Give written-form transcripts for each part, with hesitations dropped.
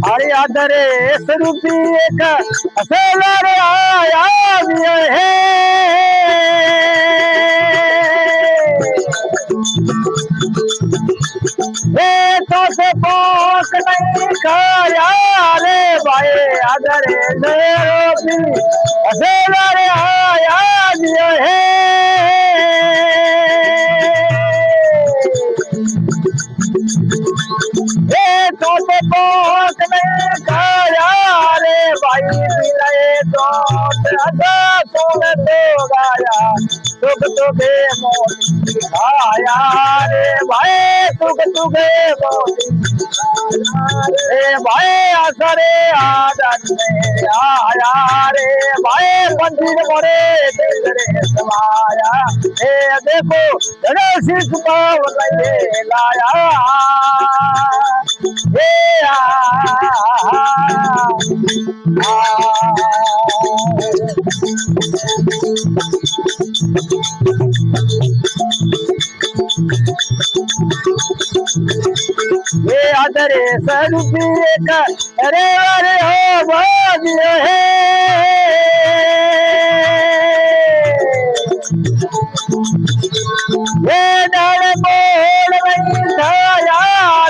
अरे आदरे स्वरूपी एक असलर आया है ये तो से पोक नहीं खाया रे भाई आदरे स्वरूपी असलर आया है ये तो पोक नहीं खाया रे भाई मिले तो अदा तूने तो गाया सुख तुगे मोती आया रे भाई सुख तुगे मोती रे भाई असरे आदत में आया रे भाई मंदिर मोरे तेरे समाया ए देखो जड़े सिख पाव लगे लाया ये आदरे स्वरूपी एक अरे अरे हो भाग्य है ये डाले बोल नहीं छाया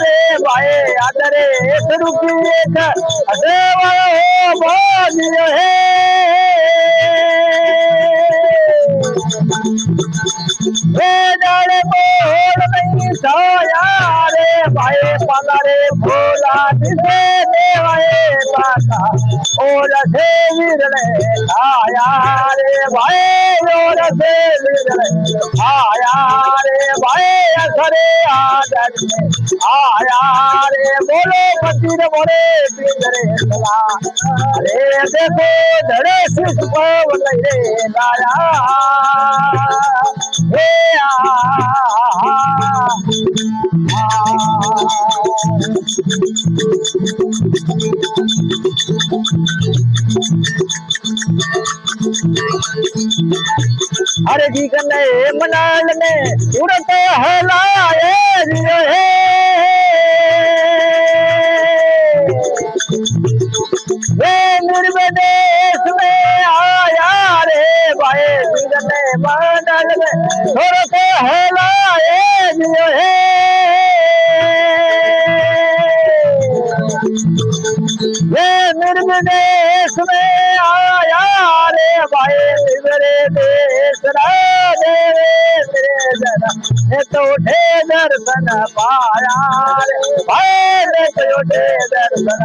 रे भाई आदरे स्वरूपी एक अरे हो भाग्य है ये डाले बोल नहीं छाया रे भाई पलरे भोला दिसे देवाए बाता और से विरले आया रे भाई और से विरले आया रे भाई असरे आदर में आया रे बोलो मंदिर मोरे पिंजरे सला रे देखो धड़े सिख पव रे लाया हे अरे जी कन्ने मनाल में उड़त हलाए है ये निर्विदेश में आया रे भाई जी कन्ने मनाल में उड़त हलाए है ये निर्विदेश में आया रे भाई मेरे देश ये तो उठे दर्शन पाया रे भाई तो उठे दर्शन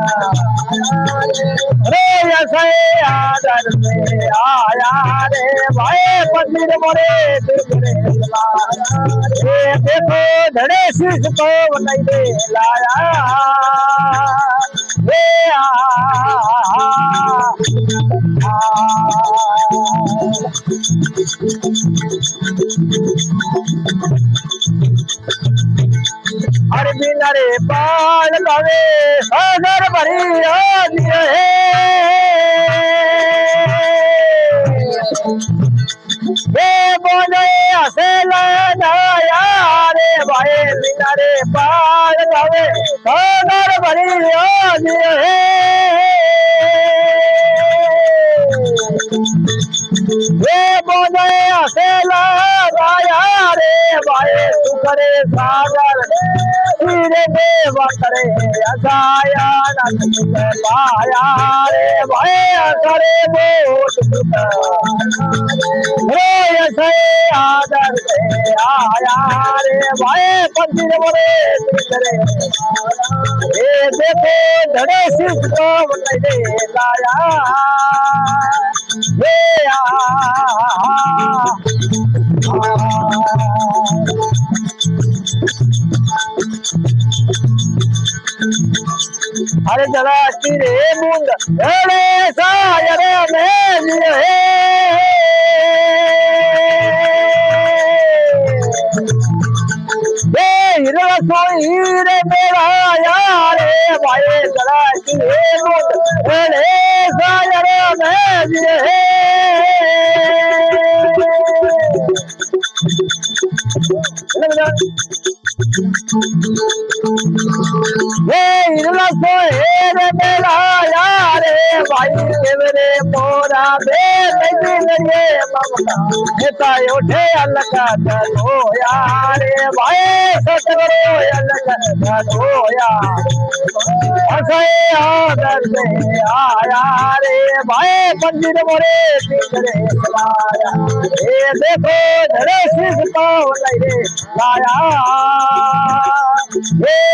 रे ऐसे आदर में आया रे भाई मंदिर मोरे ये देखो धड़े शीश को नहीं दे लाया अरे बिना रे पाल लगे अगर भरी है ये बोले हसे लगाया रे भाई बिना रे पाल लगे अगर भरी है ये बोले हसे लगाया रे भाई तू करे सागर धीरे देव करे असाया नंद पाया रे भाई करे बोट रे ऐसे आदर से आया रे भाई पंदिर मोरे करे ये देखो धड़े सिख को नहीं लाया अरे जरा रे मुंद अरे सायरे में है हीरा सोई रे मेरा यार भाई जरा रे मुंद अरे सायरे में है हे इरला सो हेरे मेरा यार भाई केवरे मोरा बे नहीं लगे ममता नेता उठे अलका चलो यार भाई सतगुरु अलका चलो यार असे आदर से आया रे भाई मंदिर मोरे पिंजरे लाया ये देखो धड़े शीश तो लाया ये